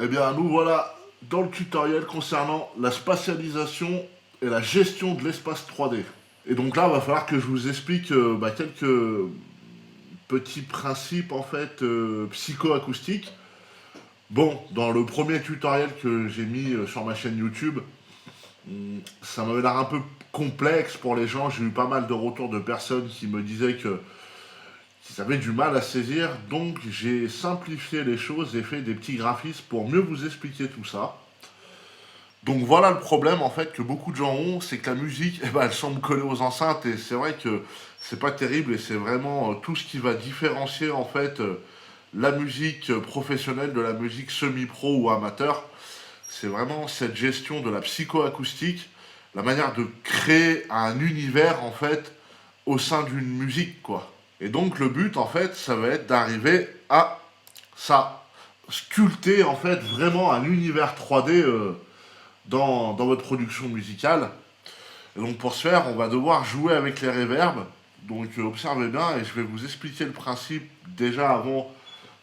Eh bien, nous voilà dans le tutoriel concernant la spatialisation et la gestion de l'espace 3D. Et donc là, il va falloir que je vous explique quelques petits principes en fait psychoacoustiques. Bon, dans le premier tutoriel que j'ai mis sur ma chaîne YouTube, ça m'avait l'air un peu complexe pour les gens. J'ai eu pas mal de retours de personnes qui me disaient qu'ils avaient du mal à saisir. Donc j'ai simplifié les choses et fait des petits graphismes pour mieux vous expliquer tout ça. Donc voilà le problème en fait que beaucoup de gens ont, c'est que la musique, elle semble coller aux enceintes et c'est vrai que c'est pas terrible et c'est vraiment tout ce qui va différencier en fait la musique professionnelle de la musique semi-pro ou amateur. C'est vraiment cette gestion de la psychoacoustique, la manière de créer un univers en fait au sein d'une musique quoi. Et donc le but en fait, ça va être d'arriver à ça, sculpter en fait vraiment un univers 3D dans votre production musicale. Et donc pour ce faire, on va devoir jouer avec les reverbs. Donc observez bien et je vais vous expliquer le principe déjà avant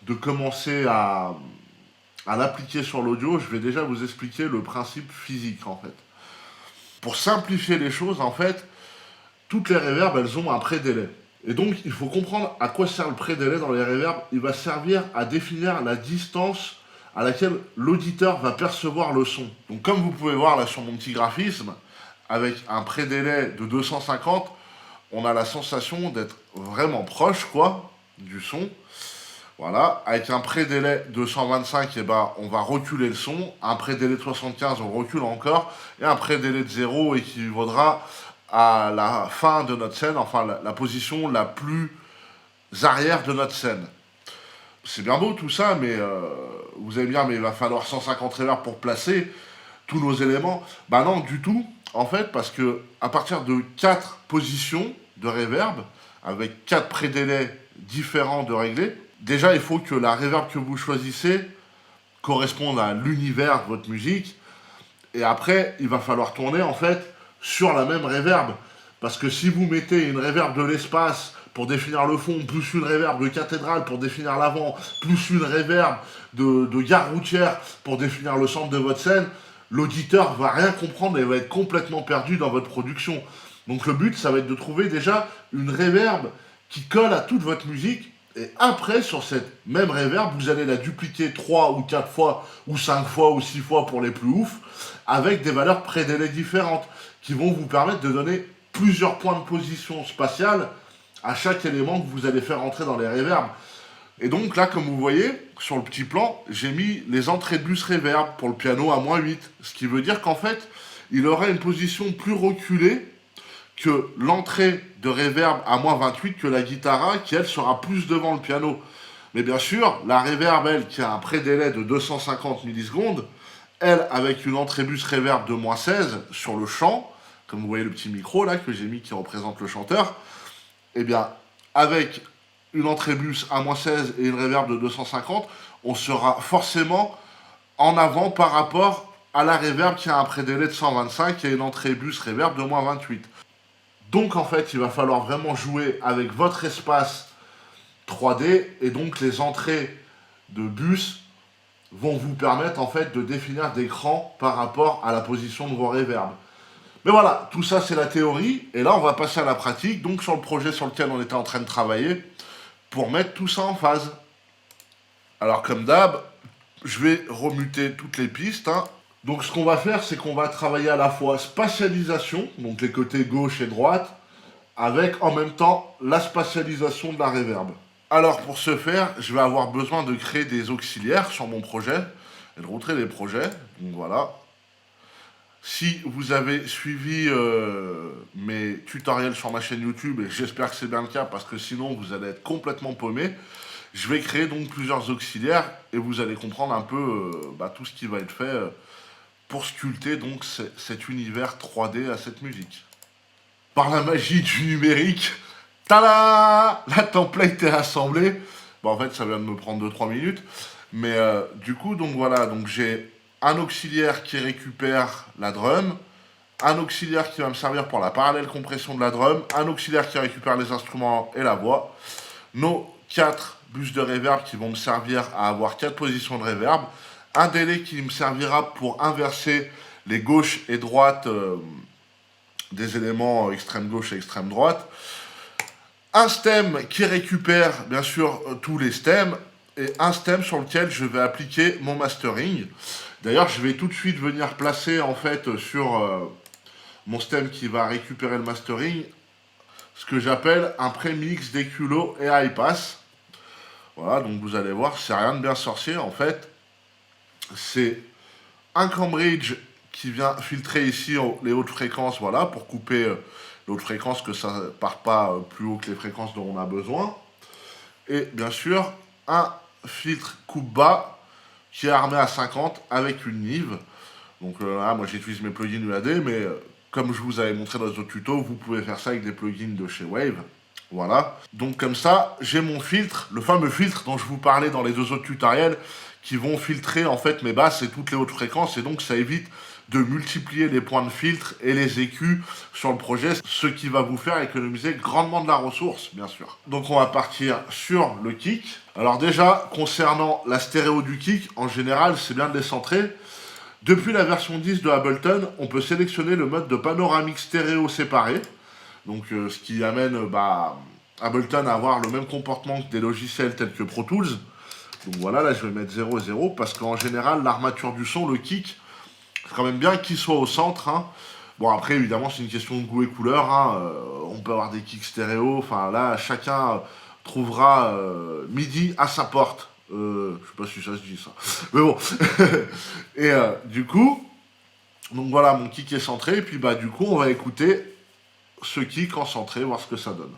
de commencer à l'appliquer sur l'audio. Je vais déjà vous expliquer le principe physique en fait. Pour simplifier les choses, en fait, toutes les reverbs, elles ont un pré-délai. Et donc, il faut comprendre à quoi sert le pré-délai dans les reverbs. Il va servir à définir la distance à laquelle l'auditeur va percevoir le son. Donc, comme vous pouvez voir là sur mon petit graphisme, avec un pré-délai de 250, on a la sensation d'être vraiment proche, quoi, du son. Voilà, avec un pré-délai de 125, eh ben, on va reculer le son. Un pré-délai de 75, on recule encore. Et un pré-délai de 0 équivaudra à la fin de notre scène, enfin la position la plus arrière de notre scène. C'est bien beau tout ça, mais vous allez me dire, mais il va falloir 150 reverbs pour placer tous nos éléments. Bah non, du tout, en fait, parce que à partir de 4 positions de reverb, avec 4 pré-délais différents de régler, déjà il faut que la reverb que vous choisissez corresponde à l'univers de votre musique, et après, il va falloir tourner, en fait, sur la même reverb. Parce que si vous mettez une reverb de l'espace pour définir le fond, plus une reverb de cathédrale pour définir l'avant, plus une reverb de gare routière pour définir le centre de votre scène, l'auditeur va rien comprendre et va être complètement perdu dans votre production. Donc le but, ça va être de trouver déjà une reverb qui colle à toute votre musique. Et après, sur cette même reverb, vous allez la dupliquer 3 ou 4 fois, ou 5 fois, ou 6 fois pour les plus ouf, avec des valeurs pré-délai différentes, qui vont vous permettre de donner plusieurs points de position spatiale à chaque élément que vous allez faire entrer dans les reverbs. Et donc là, comme vous voyez, sur le petit plan, j'ai mis les entrées de bus reverb pour le piano à -8. Ce qui veut dire qu'en fait, il aura une position plus reculée que l'entrée de reverb à -28 que la guitare qui elle sera plus devant le piano. Mais bien sûr, la reverb, elle, qui a un pré-délai de 250 millisecondes, elle, avec une entrée bus reverb de -16 sur le chant, comme vous voyez le petit micro là que j'ai mis qui représente le chanteur, eh bien, avec une entrée bus à -16 et une reverb de 250, on sera forcément en avant par rapport à la reverb qui a un pré-délai de 125 et une entrée bus reverb de -28. Donc en fait, il va falloir vraiment jouer avec votre espace 3D et donc les entrées de bus vont vous permettre en fait de définir des crans par rapport à la position de vos reverbs. Mais voilà, tout ça c'est la théorie et là on va passer à la pratique, donc sur le projet sur lequel on était en train de travailler pour mettre tout ça en phase. Alors comme d'hab, je vais remuter toutes les pistes, hein. Donc ce qu'on va faire, c'est qu'on va travailler à la fois spatialisation, donc les côtés gauche et droite, avec en même temps la spatialisation de la reverb. Alors pour ce faire, je vais avoir besoin de créer des auxiliaires sur mon projet, et de montrer les projets, donc voilà. Si vous avez suivi mes tutoriels sur ma chaîne YouTube, et j'espère que c'est bien le cas, parce que sinon vous allez être complètement paumé, je vais créer donc plusieurs auxiliaires, et vous allez comprendre un peu tout ce qui va être fait pour sculpter donc cet univers 3D à cette musique. Par la magie du numérique, tada, la template est assemblée. Bon, en fait, ça vient de me prendre 2-3 minutes. Mais du coup, donc voilà, donc j'ai un auxiliaire qui récupère la drum, un auxiliaire qui va me servir pour la parallèle compression de la drum, un auxiliaire qui récupère les instruments et la voix, nos 4 bus de reverb qui vont me servir à avoir 4 positions de reverb, un délai qui me servira pour inverser les gauches et droites des éléments extrême gauche et extrême droite, un stem qui récupère bien sûr tous les stems, et un stem sur lequel je vais appliquer mon mastering. D'ailleurs, je vais tout de suite venir placer en fait sur mon stem qui va récupérer le mastering ce que j'appelle un prémix d'Eculo et high pass. Voilà, donc vous allez voir, c'est rien de bien sorcier en fait. C'est un Cambridge qui vient filtrer ici les hautes fréquences, voilà, pour couper les hautes fréquences, que ça ne parte pas plus haut que les fréquences dont on a besoin. Et bien sûr, un filtre coupe bas qui est armé à 50 avec une Nive. Donc là, moi j'utilise mes plugins UAD, mais comme je vous avais montré dans les autres tutos, vous pouvez faire ça avec des plugins de chez Wave. Voilà. Donc comme ça, j'ai mon filtre, le fameux filtre dont je vous parlais dans les deux autres tutoriels, qui vont filtrer en fait mes basses et toutes les hautes fréquences, et donc ça évite de multiplier les points de filtre et les écus sur le projet, ce qui va vous faire économiser grandement de la ressource, bien sûr. Donc on va partir sur le kick. Alors déjà, concernant la stéréo du kick, en général, c'est bien de les centrer. Depuis la version 10 de Ableton, on peut sélectionner le mode de panoramique stéréo séparé. Donc ce qui amène Ableton à avoir le même comportement que des logiciels tels que Pro Tools. Donc voilà, là je vais mettre 0 et 0 parce qu'en général, l'armature du son, le kick, c'est quand même bien qu'il soit au centre. Hein. Bon après, évidemment, c'est une question de goût et couleur. Hein. On peut avoir des kicks stéréo. Enfin là, chacun trouvera midi à sa porte. Je sais pas si ça se dit ça. Mais bon. Et du coup, donc voilà, mon kick est centré. Et puis bah du coup, on va écouter ce kick en centré, voir ce que ça donne.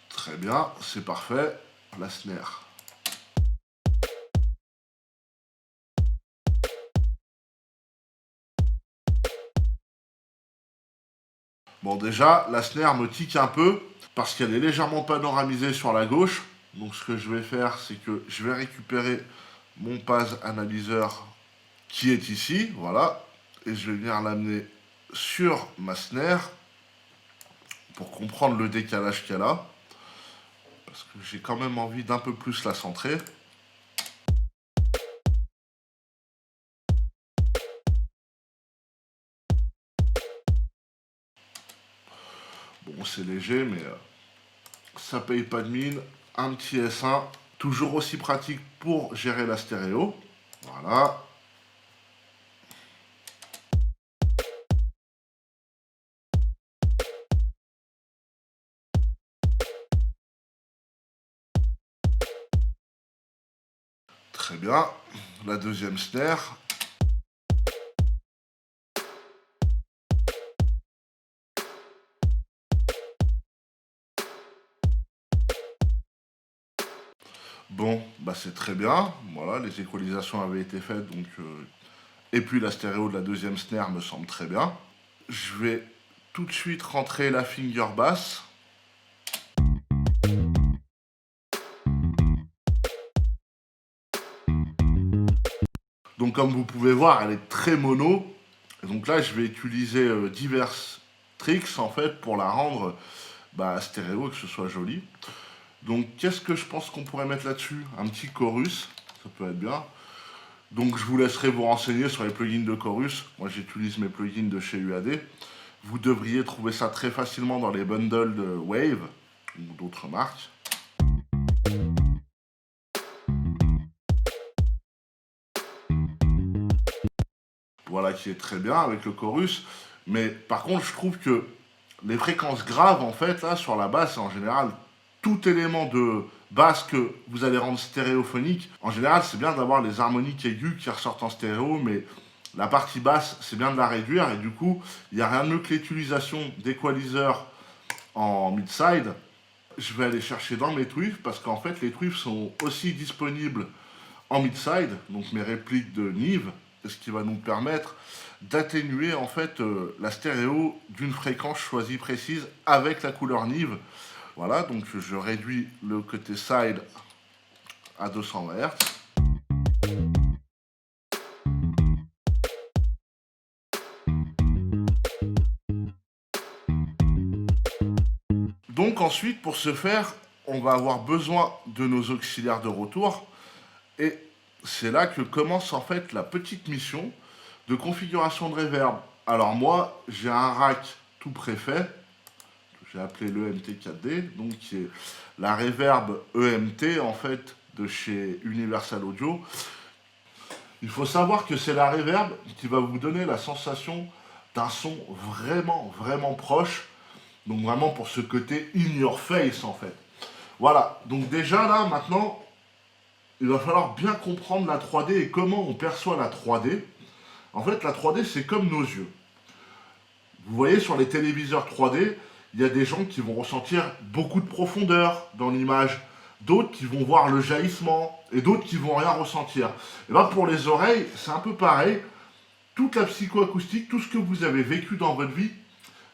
Très bien, c'est parfait. La snare. Bon déjà, la snare me tique un peu parce qu'elle est légèrement panoramisée sur la gauche. Donc ce que je vais faire, c'est que je vais récupérer mon pass analyseur qui est ici, voilà. Et je vais venir l'amener sur ma snare pour comprendre le décalage qu'elle a. Parce que j'ai quand même envie d'un peu plus la centrer. Bon, c'est léger, mais ça paye pas de mine. Un petit S1, toujours aussi pratique pour gérer la stéréo. Voilà. Très bien. La deuxième snare. Bon, bah c'est très bien. Voilà, les équalisations avaient été faites, donc et puis la stéréo de la deuxième snare me semble très bien. Je vais tout de suite rentrer la finger basse. Donc comme vous pouvez voir, elle est très mono. Et donc là, je vais utiliser divers tricks en fait pour la rendre stéréo et que ce soit joli. Donc qu'est-ce que je pense qu'on pourrait mettre là-dessus? Un petit chorus, ça peut être bien. Donc je vous laisserai vous renseigner sur les plugins de chorus. Moi j'utilise mes plugins de chez UAD. Vous devriez trouver ça très facilement dans les bundles de Wave ou d'autres marques. Voilà, qui est très bien avec le chorus. Mais par contre, je trouve que les fréquences graves, en fait, là, sur la basse, en général, tout élément de basse que vous allez rendre stéréophonique, en général, c'est bien d'avoir les harmoniques aiguës qui ressortent en stéréo, mais la partie basse, c'est bien de la réduire, et du coup, il n'y a rien de mieux que l'utilisation d'équaliseurs en mid-side. Je vais aller chercher dans mes tweets, parce qu'en fait, les tweets sont aussi disponibles en mid-side, donc mes répliques de Nive, ce qui va nous permettre d'atténuer en fait la stéréo d'une fréquence choisie précise avec la couleur Nive. Voilà, donc je réduis le côté side à 220 Hz. Donc ensuite, pour ce faire, on va avoir besoin de nos auxiliaires de retour. Et c'est là que commence en fait la petite mission de configuration de reverb. Alors moi, j'ai un rack tout préfet, que j'ai appelé l'EMT4D, donc qui est la reverb EMT en fait de chez Universal Audio. Il faut savoir que c'est la reverb qui va vous donner la sensation d'un son vraiment, vraiment proche. Donc vraiment pour ce côté in your face en fait. Voilà, donc déjà là, maintenant, il va falloir bien comprendre la 3D et comment on perçoit la 3D. En fait, la 3D, c'est comme nos yeux. Vous voyez, sur les téléviseurs 3D, il y a des gens qui vont ressentir beaucoup de profondeur dans l'image, d'autres qui vont voir le jaillissement, et d'autres qui vont rien ressentir. Et bien pour les oreilles, c'est un peu pareil. Toute la psychoacoustique, tout ce que vous avez vécu dans votre vie,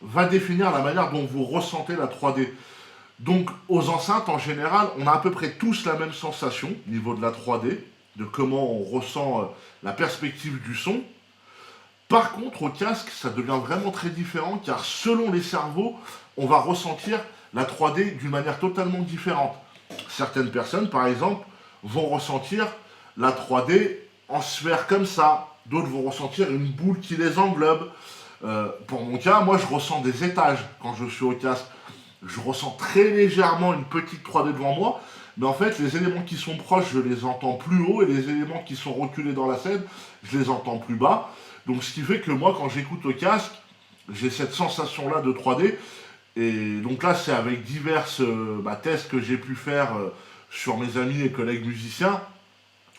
va définir la manière dont vous ressentez la 3D. Donc, aux enceintes, en général, on a à peu près tous la même sensation au niveau de la 3D, de comment on ressent la perspective du son. Par contre, au casque, ça devient vraiment très différent, car selon les cerveaux, on va ressentir la 3D d'une manière totalement différente. Certaines personnes, par exemple, vont ressentir la 3D en sphère comme ça. D'autres vont ressentir une boule qui les englobe. Pour mon cas, moi, je ressens des étages quand je suis au casque. Je ressens très légèrement une petite 3D devant moi, mais en fait, les éléments qui sont proches, je les entends plus haut, et les éléments qui sont reculés dans la scène, je les entends plus bas. Donc, ce qui fait que moi, quand j'écoute au casque, j'ai cette sensation-là de 3D. Et donc là, c'est avec divers tests que j'ai pu faire sur mes amis et collègues musiciens,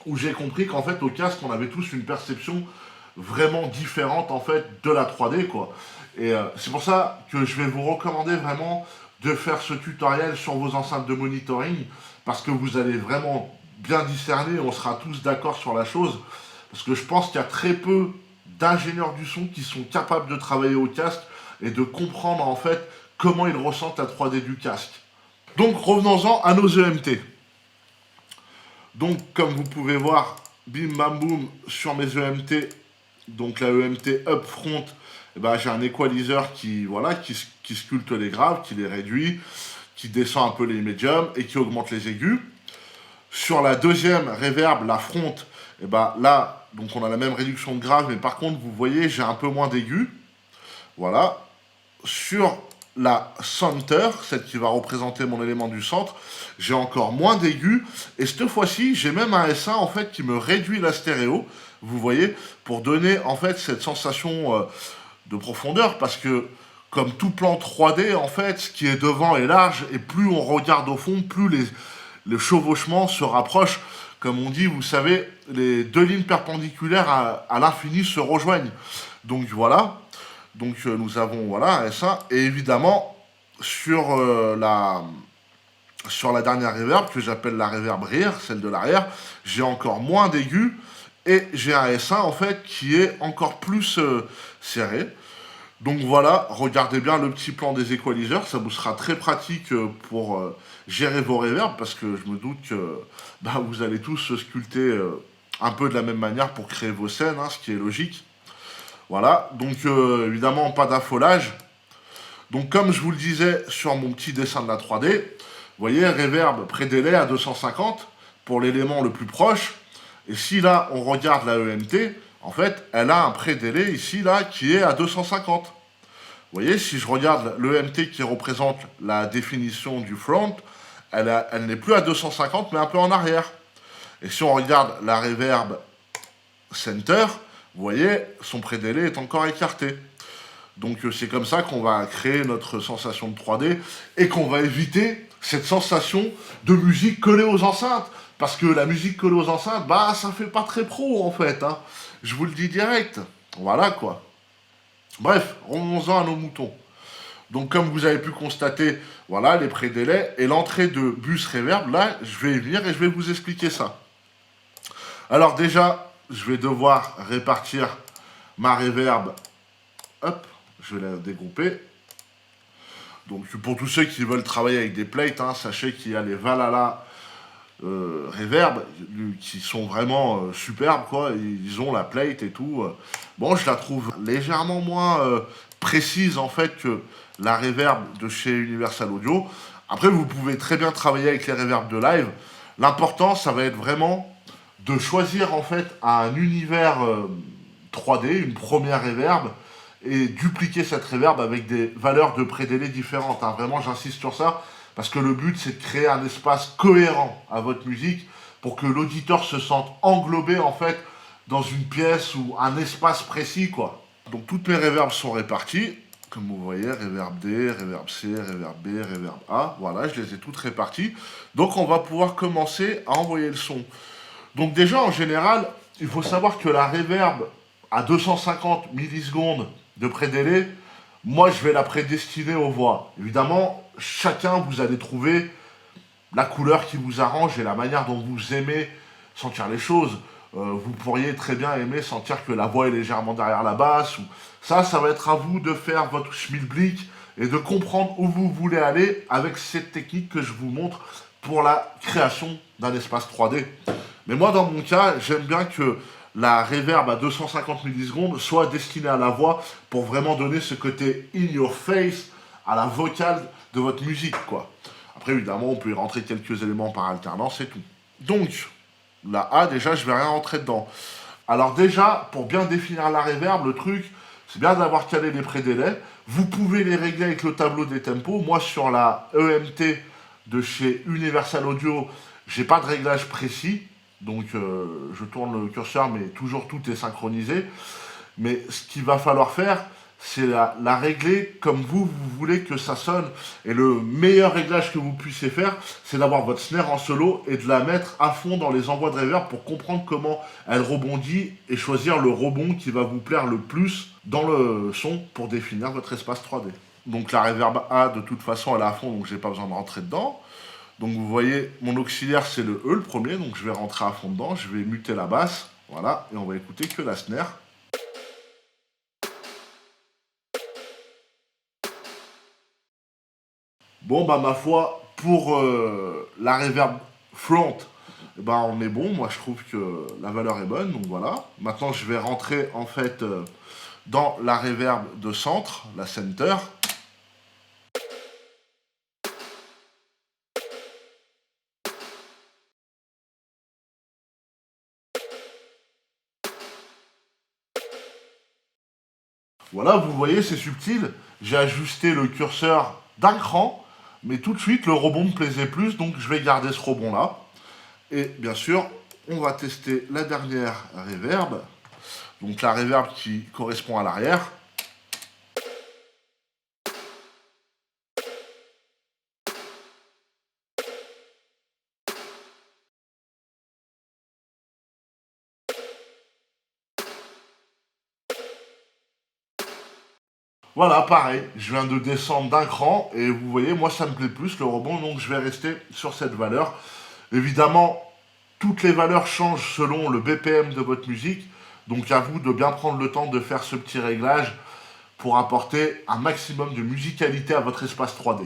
où j'ai compris qu'en fait, au casque, on avait tous une perception vraiment différente, en fait, de la 3D, quoi. Et c'est pour ça que je vais vous recommander vraiment de faire ce tutoriel sur vos enceintes de monitoring, parce que vous allez vraiment bien discerner, on sera tous d'accord sur la chose, parce que je pense qu'il y a très peu d'ingénieurs du son qui sont capables de travailler au casque et de comprendre en fait comment ils ressentent la 3D du casque. Donc revenons-en à nos EMT. Donc comme vous pouvez voir, bim bam boum, sur mes EMT, donc la EMT up front, eh ben, j'ai un equalizer qui sculpte les graves, qui les réduit, qui descend un peu les médiums et qui augmente les aigus. Sur la deuxième reverb, la front, eh ben, là, donc on a la même réduction de graves, mais par contre, vous voyez, j'ai un peu moins d'aigus. Voilà. Sur la center, celle qui va représenter mon élément du centre, j'ai encore moins d'aigus. Et cette fois-ci, j'ai même un S1 en fait qui me réduit la stéréo, vous voyez, pour donner en fait cette sensation de profondeur, parce que comme tout plan 3D, en fait, ce qui est devant est large, et plus on regarde au fond, plus les chevauchements se rapprochent. Comme on dit, vous savez, les deux lignes perpendiculaires à l'infini se rejoignent. Donc voilà. Donc nous avons voilà, un S1. Et évidemment, sur la dernière reverb, que j'appelle la reverb rear, celle de l'arrière, j'ai encore moins d'aigus. Et j'ai un S1 en fait qui est encore plus serré. Donc voilà, regardez bien le petit plan des equalizers, ça vous sera très pratique pour gérer vos reverbs, parce que je me doute que vous allez tous se sculpter un peu de la même manière pour créer vos scènes, hein, ce qui est logique. Voilà, donc évidemment pas d'affolage. Donc comme je vous le disais sur mon petit dessin de la 3D, vous voyez, reverb pré-délai à 250 pour l'élément le plus proche. Et si là on regarde la EMT, en fait, elle a un pré-délai ici, là, qui est à 250. Vous voyez, si je regarde l'EMT qui représente la définition du front, elle n'est plus à 250, mais un peu en arrière. Et si on regarde la reverb center, vous voyez, son pré-délai est encore écarté. Donc c'est comme ça qu'on va créer notre sensation de 3D et qu'on va éviter cette sensation de musique collée aux enceintes. Parce que la musique collée aux enceintes, ça fait pas très pro en fait, hein. Je vous le dis direct. Voilà quoi. Bref, revenons-en à nos moutons. Donc comme vous avez pu constater, voilà les pré-délais et l'entrée de bus reverb, là je vais y venir et je vais vous expliquer ça. Alors déjà, je vais devoir répartir ma reverb. Hop, je vais la dégrouper. Donc pour tous ceux qui veulent travailler avec des plates, hein, sachez qu'il y a les Valhalla reverb qui sont vraiment superbes, quoi. Ils ont la plate et tout. Bon, je la trouve légèrement moins précise en fait que la reverb de chez Universal Audio. Après, vous pouvez très bien travailler avec les reverbs de live. L'important, ça va être vraiment de choisir en fait un univers 3D, une première reverb, et dupliquer cette reverb avec des valeurs de pré-délai différentes, hein. Vraiment, j'insiste sur ça, parce que le but, c'est de créer un espace cohérent à votre musique pour que l'auditeur se sente englobé en fait dans une pièce ou un espace précis, quoi. Donc toutes mes reverbs sont réparties. Comme vous voyez, reverb D, reverb C, reverb B, reverb A. Voilà, je les ai toutes réparties. Donc on va pouvoir commencer à envoyer le son. Donc déjà, en général, il faut savoir que la reverb à 250 millisecondes de prédélai, moi je vais la prédestiner aux voix. Évidemment, chacun, vous allez trouver la couleur qui vous arrange et la manière dont vous aimez sentir les choses. Vous pourriez très bien aimer sentir que la voix est légèrement derrière la basse. Ou... ça va être à vous de faire votre schmilblick et de comprendre où vous voulez aller avec cette technique que je vous montre pour la création d'un espace 3D. Mais moi, dans mon cas, j'aime bien que la reverb à 250 millisecondes soit destinée à la voix pour vraiment donner ce côté in your face à la vocale de votre musique, quoi. Après, évidemment, on peut y rentrer quelques éléments par alternance et tout. Donc, la A, déjà, je vais rien rentrer dedans. Alors déjà, pour bien définir la reverb, le truc, c'est bien d'avoir calé les prédélais. Vous pouvez les régler avec le tableau des tempos. Moi, sur la EMT de chez Universal Audio, j'ai pas de réglage précis. Donc, je tourne le curseur, mais toujours tout est synchronisé. Mais ce qu'il va falloir faire, c'est la régler comme vous voulez que ça sonne. Et le meilleur réglage que vous puissiez faire, c'est d'avoir votre snare en solo et de la mettre à fond dans les envois de reverb pour comprendre comment elle rebondit et choisir le rebond qui va vous plaire le plus dans le son pour définir votre espace 3D. Donc la reverb A, de toute façon, elle est à fond, donc j'ai pas besoin de rentrer dedans. Donc vous voyez, mon auxiliaire, c'est le E, le premier, donc je vais rentrer à fond dedans, je vais muter la basse, voilà, et on va écouter que la snare. Bon, bah, ma foi, pour la reverb front, bah, on est bon. Moi, je trouve que la valeur est bonne. Donc voilà. Maintenant, je vais rentrer en fait dans la reverb de centre, la center. Voilà, vous voyez, c'est subtil. J'ai ajusté le curseur d'un cran, mais tout de suite, le rebond me plaisait plus, donc je vais garder ce rebond-là. Et bien sûr, on va tester la dernière reverb. Donc la reverb qui correspond à l'arrière. Voilà, pareil, je viens de descendre d'un cran et vous voyez, moi ça me plaît plus le rebond, donc je vais rester sur cette valeur. Évidemment, toutes les valeurs changent selon le BPM de votre musique, donc à vous de bien prendre le temps de faire ce petit réglage pour apporter un maximum de musicalité à votre espace 3D.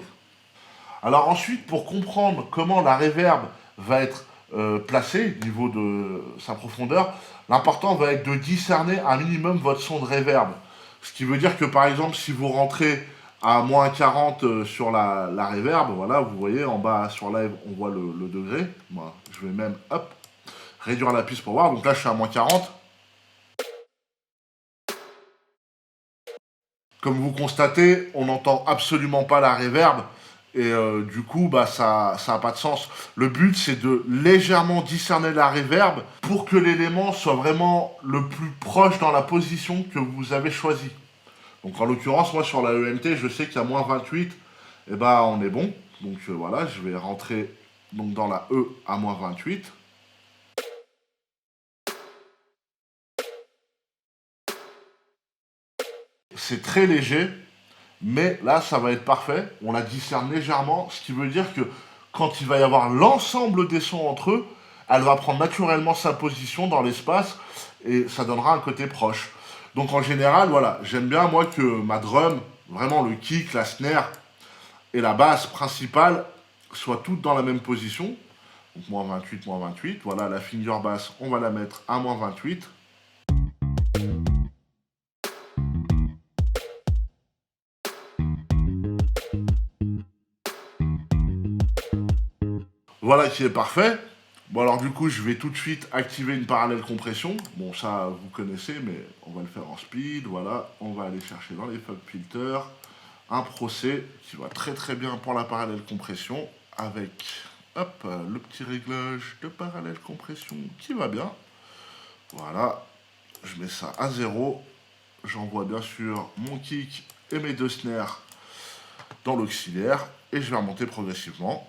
Alors ensuite, pour comprendre comment la reverb va être placée au niveau de sa profondeur, l'important va être de discerner un minimum votre son de reverb. Ce qui veut dire que par exemple, si vous rentrez à moins 40 sur la reverb, voilà, vous voyez en bas sur live, on voit le degré. Moi, je vais même, hop, réduire la piste pour voir. Donc là, je suis à moins 40. Comme vous constatez, on n'entend absolument pas la reverb. Et du coup, bah, ça n'a pas de sens. Le but, c'est de légèrement discerner la reverb pour que l'élément soit vraiment le plus proche dans la position que vous avez choisie. Donc en l'occurrence, moi sur la EMT, je sais qu'à moins 28, eh ben, on est bon. Donc voilà, je vais rentrer donc, dans la E à moins 28. C'est très léger, mais là, ça va être parfait. On la discerne légèrement, ce qui veut dire que quand il va y avoir l'ensemble des sons entre eux, elle va prendre naturellement sa position dans l'espace et ça donnera un côté proche. Donc en général, voilà, j'aime bien moi que ma drum, vraiment le kick, la snare et la basse principale soient toutes dans la même position. Donc moins 28, moins 28. Voilà, la finger basse, on va la mettre à moins 28. Voilà qui est parfait. Bon alors du coup je vais tout de suite activer une parallèle compression. Bon ça vous connaissez mais on va le faire en speed. Voilà, on va aller chercher dans les FUG filters un procès qui va très très bien pour la parallèle compression avec hop, le petit réglage de parallèle compression qui va bien. Voilà, je mets ça à 0. J'envoie bien sûr mon kick et mes deux snares dans l'auxiliaire et je vais remonter progressivement.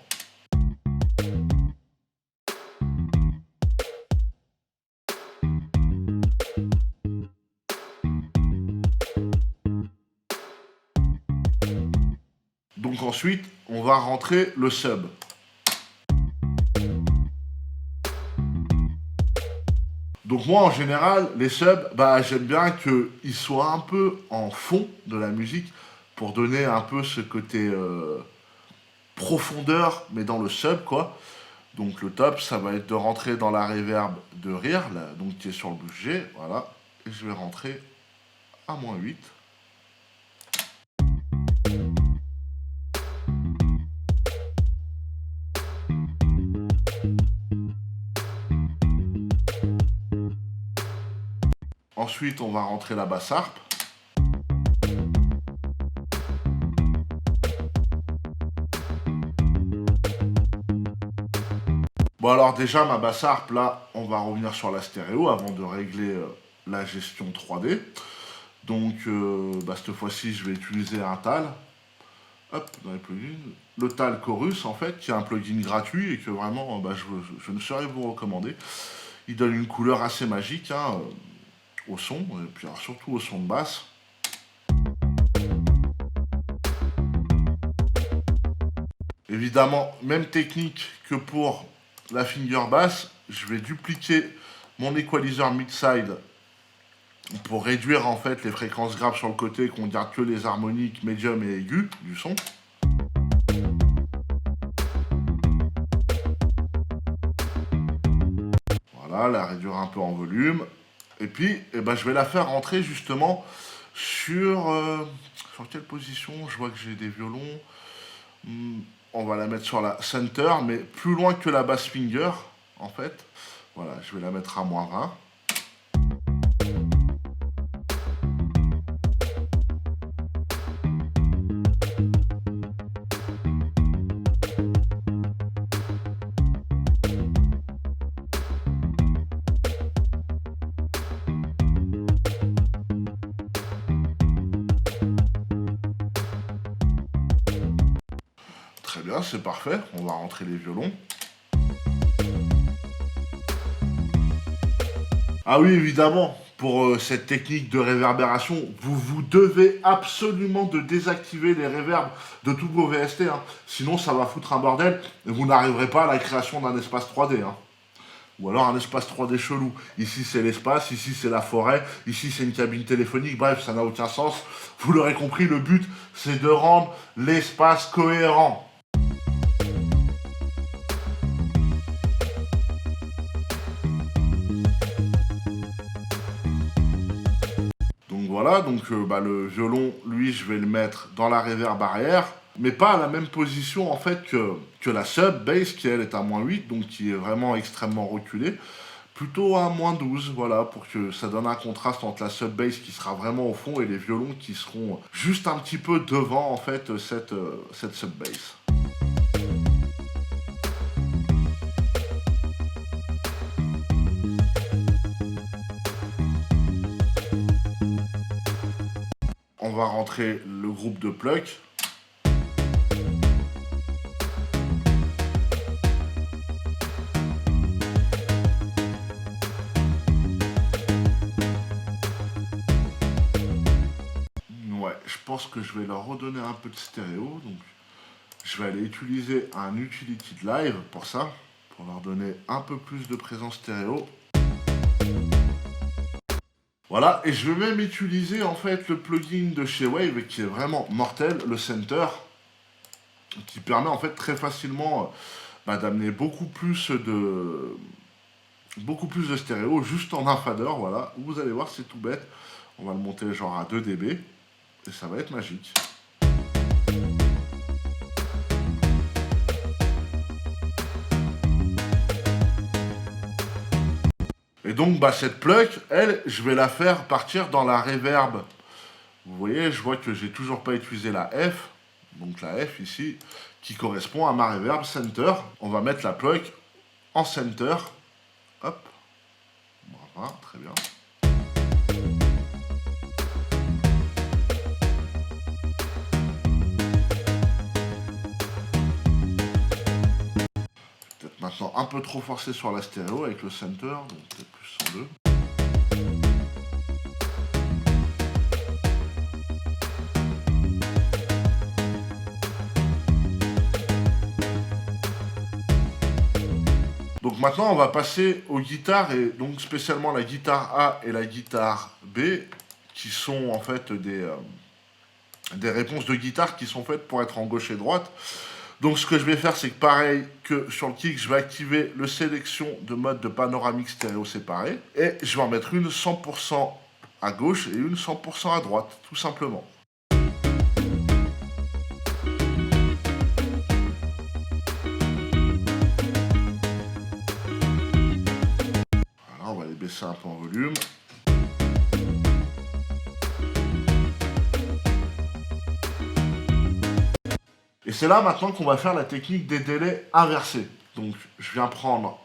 Donc ensuite, on va rentrer le sub. Donc moi, en général, les subs, bah, j'aime bien qu'ils soient un peu en fond de la musique pour donner un peu ce côté profondeur, mais dans le sub, quoi. Donc le top, ça va être de rentrer dans la reverb de rire, là, donc qui est sur le bouche G, voilà. Et je vais rentrer à -8. Ensuite, on va rentrer la basse harpe. Bon alors déjà, ma basse harpe, là, on va revenir sur la stéréo avant de régler la gestion 3D. Donc, bah, cette fois-ci, je vais utiliser un TAL. Hop, dans les plugins. Le TAL Chorus, en fait, qui est un plugin gratuit et que vraiment, bah, je ne saurais vous recommander. Il donne une couleur assez magique hein, au son, et puis alors, surtout au son de basse. Évidemment, même technique que pour la finger bass, je vais dupliquer mon equalizer mid-side pour réduire en fait les fréquences graves sur le côté, qu'on garde que les harmoniques médium et aigus du son. Voilà, la réduire un peu en volume. Et puis, eh ben, je vais la faire rentrer justement sur quelle position? Je vois que j'ai des violons. On va la mettre sur la center, mais plus loin que la bass finger, en fait. Voilà, je vais la mettre à -20. Très bien, c'est parfait. On va rentrer les violons. Ah oui, évidemment, pour cette technique de réverbération, vous devez absolument de désactiver les réverbes de tous vos VST. Hein. Sinon, ça va foutre un bordel et vous n'arriverez pas à la création d'un espace 3D. Hein. Ou alors un espace 3D chelou. Ici, c'est l'espace, ici, c'est la forêt, ici, c'est une cabine téléphonique. Bref, ça n'a aucun sens. Vous l'aurez compris, le but, c'est de rendre l'espace cohérent. Donc voilà, donc bah, le violon, lui, je vais le mettre dans la reverb arrière, mais pas à la même position en fait que la sub bass qui elle est à -8, donc qui est vraiment extrêmement reculée, plutôt à -12, voilà, pour que ça donne un contraste entre la sub bass qui sera vraiment au fond et les violons qui seront juste un petit peu devant en fait cette sub bass. On va rentrer le groupe de pluck. Ouais, je pense que je vais leur redonner un peu de stéréo. Donc, je vais aller utiliser un utility de live pour ça, pour leur donner un peu plus de présence stéréo. Voilà, et je vais même utiliser en fait le plugin de chez Wave qui est vraiment mortel, le Center, qui permet en fait très facilement bah, d'amener beaucoup plus de stéréo juste en un fader, voilà. Vous allez voir, c'est tout bête. On va le monter genre à 2 dB et ça va être magique. Et donc, bah, cette plug, elle, je vais la faire partir dans la reverb. Vous voyez, je vois que j'ai toujours pas utilisé la F. Donc la F ici, qui correspond à ma reverb center. On va mettre la plug en center. Hop. Voilà, très bien. Peut-être maintenant un peu trop forcé sur la stéréo avec le center, donc peut-être plus 102. Donc maintenant, on va passer aux guitares, et donc spécialement la guitare A et la guitare B, qui sont en fait des réponses de guitare qui sont faites pour être en gauche et droite. Donc ce que je vais faire, c'est que pareil que sur le kick, je vais activer le sélection de mode de panoramique stéréo séparé, et je vais en mettre une 100% à gauche et une 100% à droite, tout simplement. On va les baisser un peu en volume. Et c'est là maintenant qu'on va faire la technique des délais inversés. Donc je viens prendre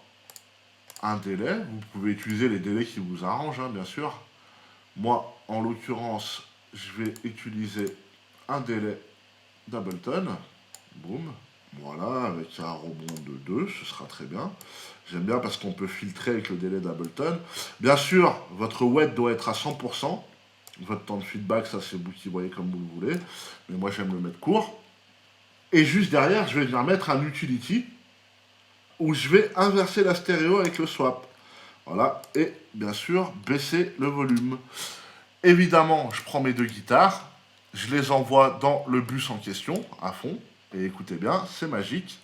un délai. Vous pouvez utiliser les délais qui vous arrangent, hein, bien sûr. Moi, en l'occurrence, je vais utiliser un délai d'Ableton. Boum. Voilà, avec un rebond de 2, ce sera très bien. J'aime bien parce qu'on peut filtrer avec le délai d'Ableton. Bien sûr, votre wet doit être à 100%. Votre temps de feedback, ça c'est vous qui voyez comme vous le voulez. Mais moi, j'aime le mettre court. Et juste derrière, je vais venir mettre un utility où je vais inverser la stéréo avec le swap. Voilà, et bien sûr, baisser le volume. Évidemment, je prends mes deux guitares, je les envoie dans le bus en question, à fond. Et écoutez bien, c'est magique.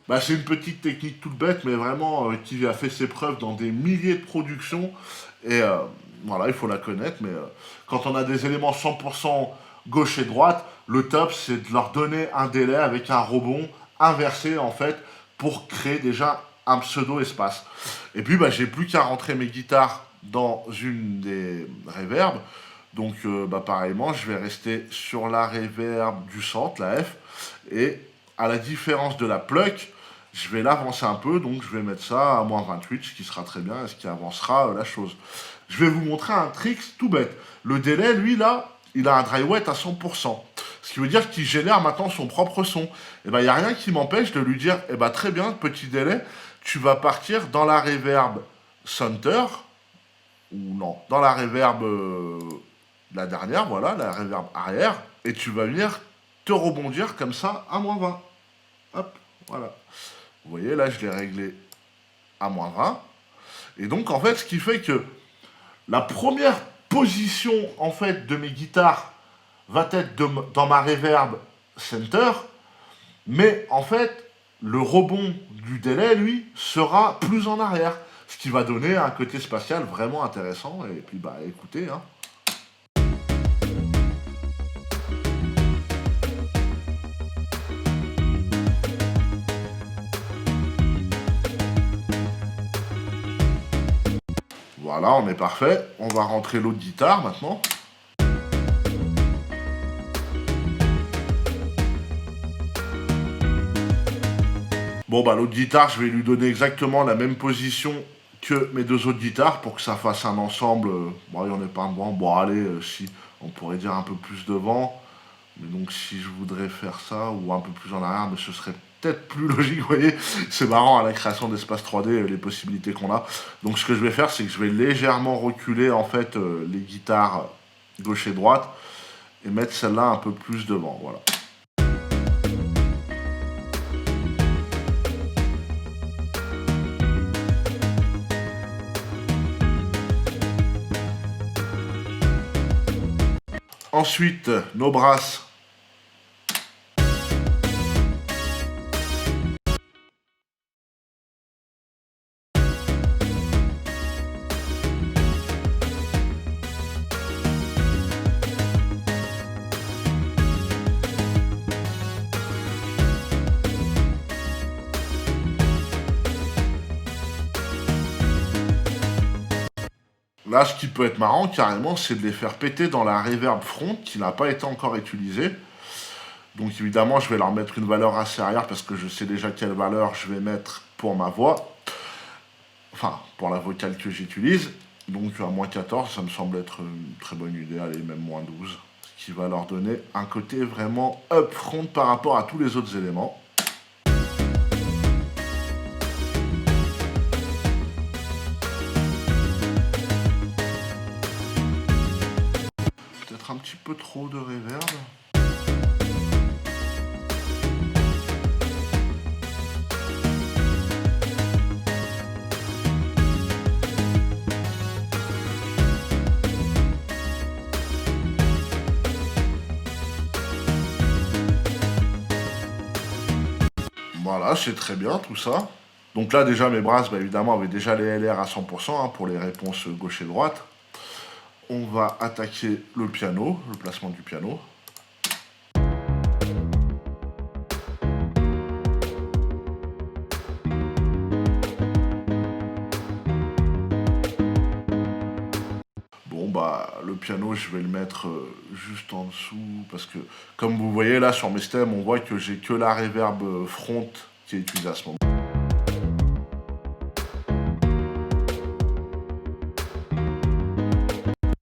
Bah, c'est une petite technique toute bête, mais vraiment qui a fait ses preuves dans des milliers de productions. Et voilà, il faut la connaître. Mais quand on a des éléments 100% gauche et droite, le top, c'est de leur donner un délai avec un rebond inversé, en fait, pour créer déjà un pseudo-espace. Et puis, bah, j'ai plus qu'à rentrer mes guitares dans une des reverbs. Donc, bah, pareillement, je vais rester sur la reverb du centre, la F. Et à la différence de la pluck, je vais l'avancer un peu, donc je vais mettre ça à moins 28, ce qui sera très bien, et ce qui avancera la chose. Je vais vous montrer un trick tout bête. Le délai, lui, là, il a un dry wet à 100%. Ce qui veut dire qu'il génère maintenant son propre son. Et ben, il n'y a rien qui m'empêche de lui dire, eh ben, très bien, petit délai, tu vas partir dans la reverb center, ou non, dans la reverb, la dernière, voilà, la reverb arrière, et tu vas venir te rebondir comme ça à moins 20. Hop, voilà. Vous voyez, là, je l'ai réglé à moins 20. Et donc, en fait, ce qui fait que la première position, en fait, de mes guitares va être dans ma reverb center. Mais, en fait, le rebond du délai, lui, sera plus en arrière. Ce qui va donner un côté spatial vraiment intéressant. Et puis, bah, écoutez, hein. Voilà, on est parfait. On va rentrer l'autre guitare maintenant. Bon, bah l'autre guitare, je vais lui donner exactement la même position que mes deux autres guitares pour que ça fasse un ensemble. Bon, il n'y en a pas devant. Bon, allez, si, on pourrait dire un peu plus devant. Mais donc, si je voudrais faire ça, ou un peu plus en arrière, mais ce serait peut-être plus logique, vous voyez. C'est marrant à la création d'espace 3D, les possibilités qu'on a. Donc, ce que je vais faire, c'est que je vais légèrement reculer, en fait, les guitares gauche et droite, et mettre celle-là un peu plus devant, voilà. Ensuite, nos brasses. Là, ce qui peut être marrant, carrément, c'est de les faire péter dans la reverb front qui n'a pas été encore utilisée. Donc évidemment, je vais leur mettre une valeur assez arrière parce que je sais déjà quelle valeur je vais mettre pour ma voix. Enfin, pour la vocale que j'utilise. Donc à moins 14, ça me semble être une très bonne idée. Allez, même moins 12. Ce qui va leur donner un côté vraiment upfront par rapport à tous les autres éléments. Peut-être un petit peu trop de reverb. Voilà, c'est très bien tout ça. Donc là déjà mes brasses, bah, évidemment, avaient déjà les LR à 100% pour les réponses gauche et droite. On va attaquer le piano, le placement du piano. Bon bah le piano je vais le mettre juste en dessous parce que comme vous voyez là sur mes stems on voit que j'ai que la reverb front qui est utilisée à ce moment.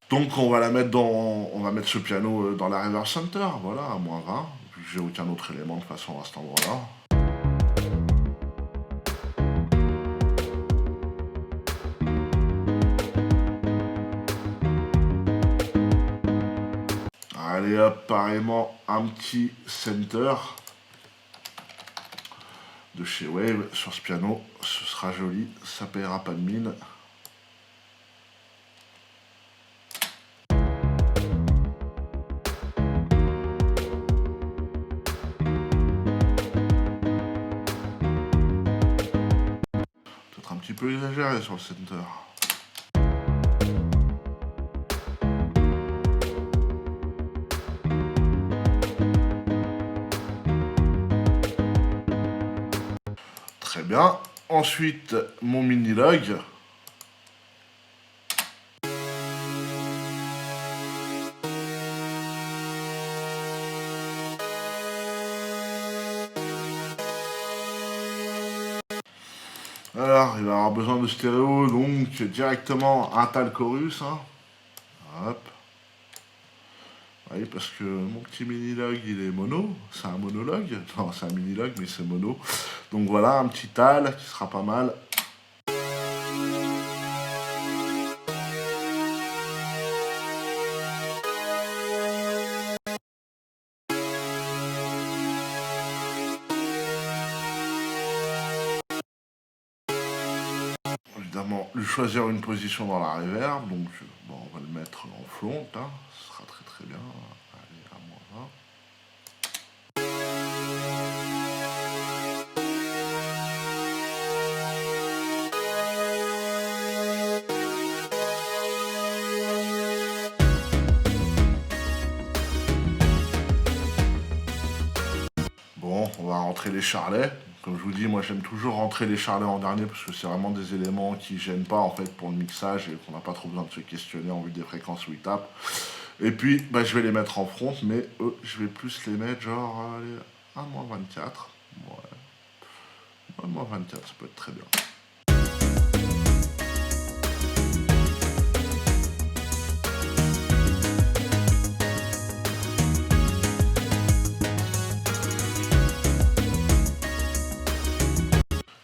Donc on va mettre ce piano dans la reverb center, voilà, à moins 20, vu que j'ai aucun autre élément de façon à cet endroit-là. Allez hop, pareillement un petit center de chez Wave sur ce piano, ce sera joli, ça paiera pas de mine. Peut-être un petit peu exagéré sur le center. Très bien. Ensuite, mon mini-log. Alors, il va avoir besoin de stéréo, donc directement un tal chorus. Hein. Hop. Oui, parce que mon petit mini-log, il est mono. C'est un monologue. Non, c'est un mini-log, mais c'est mono. Donc voilà, un petit tal qui sera pas mal. Évidemment, lui choisir une position dans la reverb. Donc, bon, on va le mettre en front. Hein. Ce sera très très bien. Allez, à moins 20. Bon, on va rentrer les charlets. Comme je vous dis, moi j'aime toujours rentrer les charlets en dernier parce que c'est vraiment des éléments qui gênent pas en fait pour le mixage et qu'on n'a pas trop besoin de se questionner en vue des fréquences où ils tapent. Et puis, bah, je vais les mettre en front, mais eux, je vais plus les mettre genre allez, 1-24. Ouais. 1-24, ça peut être très bien.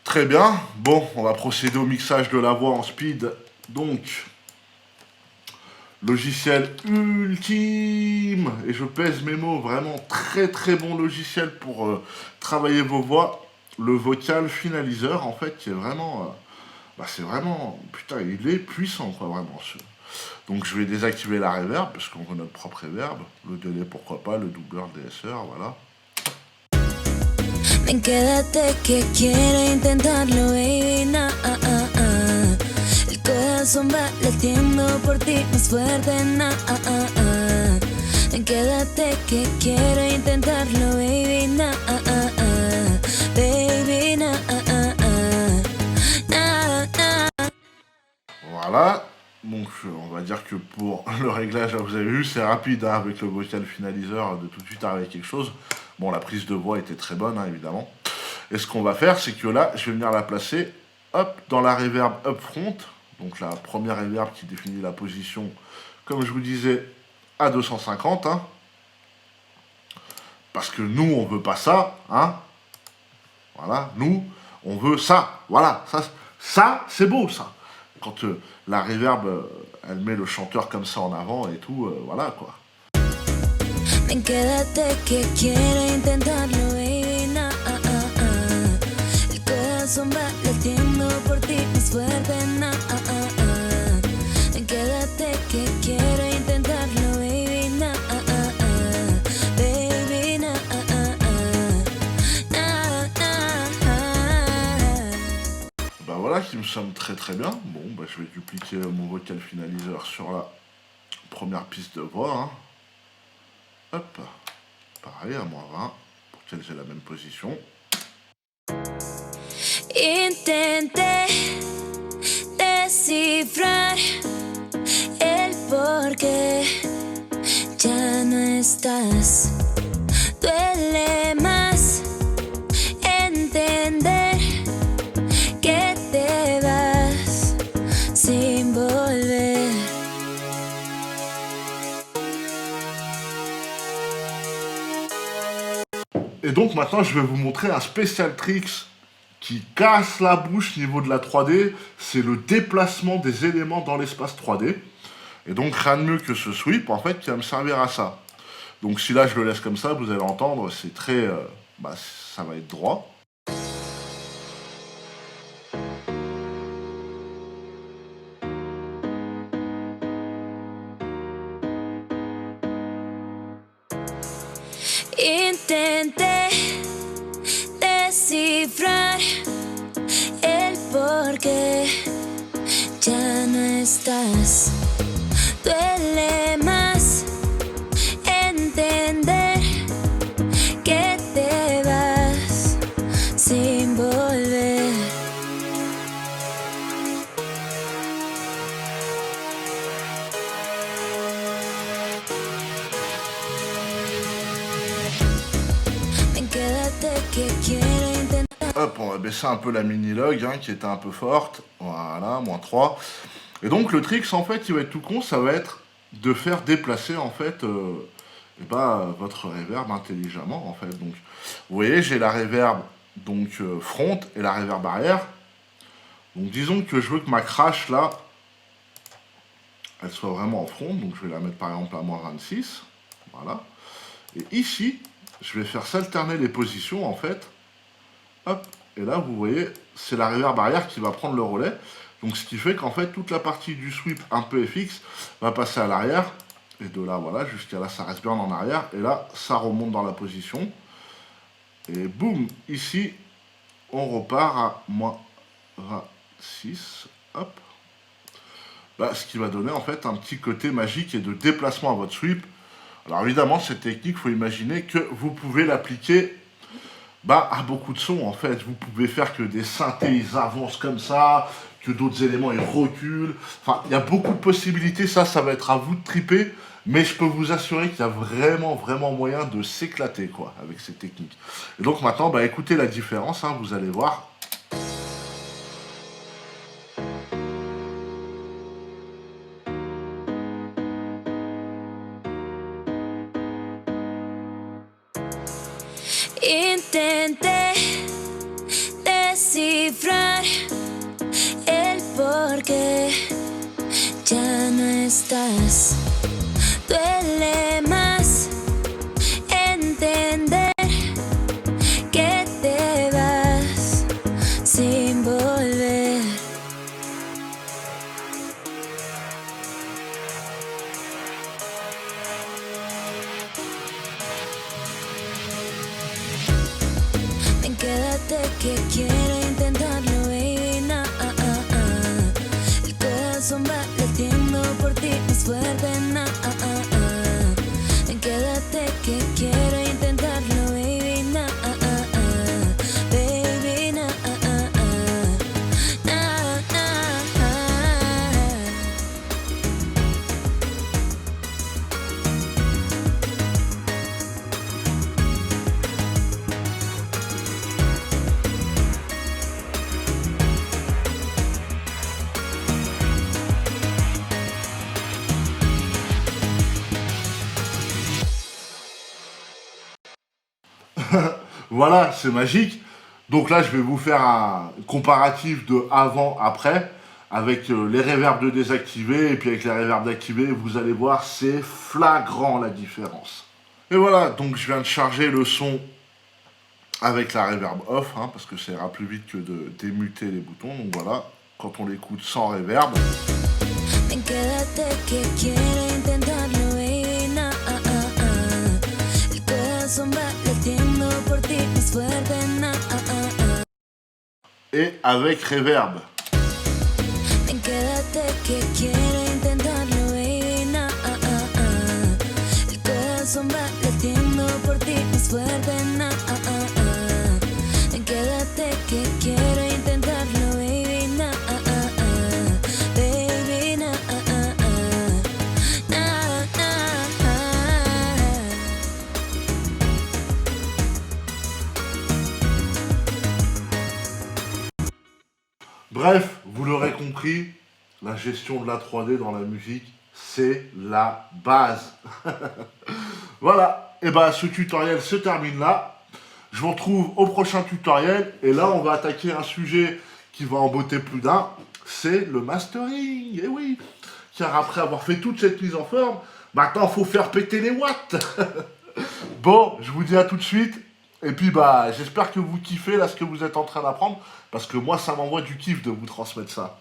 Très bien. Bon, on va procéder au mixage de la voix en speed. Donc, logiciel ultime. Et je pèse mes mots. Vraiment très très bon logiciel pour travailler vos voix. Le vocal finaliseur, en fait, qui est vraiment... c'est vraiment... Putain, il est puissant, quoi, vraiment. Donc, je vais désactiver la reverb, parce qu'on veut notre propre reverb. Le délai, pourquoi pas. Le doubleur, le DSR, voilà. Ven, quédate que quiero intentarlo, baby, nah, El corazón va latiendo por ti más fuerte, nah, Ven, quédate que quiero intentarlo, baby, nah, Baby, nah, Voilà. Donc, dire que pour le réglage, là, vous avez vu, c'est rapide hein, avec le vocal finaliseur de tout de suite arriver à quelque chose. Bon, la prise de voix était très bonne, hein, évidemment. Et ce qu'on va faire, c'est que là, je vais venir la placer, hop, dans la reverb up front. Donc la première reverb qui définit la position, comme je vous disais, à 250. Hein. Parce que nous, on veut pas ça. Hein. Voilà, nous, on veut ça. Voilà, ça c'est beau, ça. Quand la reverb, elle met le chanteur comme ça en avant et tout, voilà, quoi. Ven, quédate que quiero intentarlo, baby, na, El corazón va latiendo por ti más fuerte, na, Ven, quédate que quiero intentarlo, baby, na, Baby, na, Bah voilà qui me sonne très très bien. Bon, bah je vais dupliquer mon vocal finaliseur sur la première piste de voix, hein. Hop, pareil à -20 pour qu'elle ait la même position. Intenté descifrar el porqué ya no estás. Duele más entender que te vas sin volver. Et donc maintenant, je vais vous montrer un spécial tricks qui casse la bouche niveau de la 3D. C'est le déplacement des éléments dans l'espace 3D. Et donc rien de mieux que ce sweep, en fait, qui va me servir à ça. Donc si là, je le laisse comme ça, vous allez entendre, c'est très... ça va être droit. Intenté descifrar el porqué ya no estás. Duele más entender que te vas sin volver. Hop, on va baisser un peu la mini-log hein, qui était un peu forte. Voilà, -3. Et donc le trick, en fait, il va être tout con, ça va être de faire déplacer en fait votre reverb intelligemment en fait. Donc, vous voyez, j'ai la reverb donc front et la reverb arrière. Donc disons que je veux que ma crash là, elle soit vraiment en front. Donc je vais la mettre par exemple à -26. Voilà. Et ici, je vais faire s'alterner les positions en fait. Hop, et là vous voyez, c'est la reverb arrière qui va prendre le relais. Donc ce qui fait qu'en fait toute la partie du sweep un peu FX va passer à l'arrière. Et de là voilà, jusqu'à là ça reste bien en arrière. Et là ça remonte dans la position. Et boum, ici on repart à -26. Hop. Bah, ce qui va donner en fait un petit côté magique et de déplacement à votre sweep. Alors évidemment cette technique, il faut imaginer que vous pouvez l'appliquer à beaucoup de sons en fait. Vous pouvez faire que des synthés ils avancent comme ça, que d'autres éléments ils reculent. Enfin, il y a beaucoup de possibilités, ça va être à vous de triper. Mais je peux vous assurer qu'il y a vraiment moyen de s'éclater quoi avec ces techniques. Et donc maintenant, écoutez la différence, hein, vous allez voir. Intenté descifrar el porqué ya no estás. Duele más entender que te vas sin volver. Quédate que quiero intentarlo, baby, na, El corazón va latiendo por ti más fuerte, na, Quédate que quiero intentarlo, baby, na, Baby, na, Voilà, c'est magique. Donc là, je vais vous faire un comparatif de avant-après, avec les reverbs de désactivés, et puis avec les reverbs d'activés, vous allez voir, c'est flagrant la différence. Et voilà, donc je viens de charger le son avec la reverb off, hein, parce que ça ira plus vite que de démuter les boutons. Donc voilà, quand on l'écoute sans reverb. Et avec reverb. Bref, vous l'aurez compris, la gestion de la 3D dans la musique, c'est la base. Voilà, et bah ce tutoriel se termine là. Je vous retrouve au prochain tutoriel, et là on va attaquer un sujet qui va en botter plus d'un, c'est le mastering, et oui. Car après avoir fait toute cette mise en forme, maintenant il faut faire péter les watts. Bon, je vous dis à tout de suite. Et puis bah j'espère que vous kiffez là ce que vous êtes en train d'apprendre, parce que moi ça m'envoie du kiff de vous transmettre ça.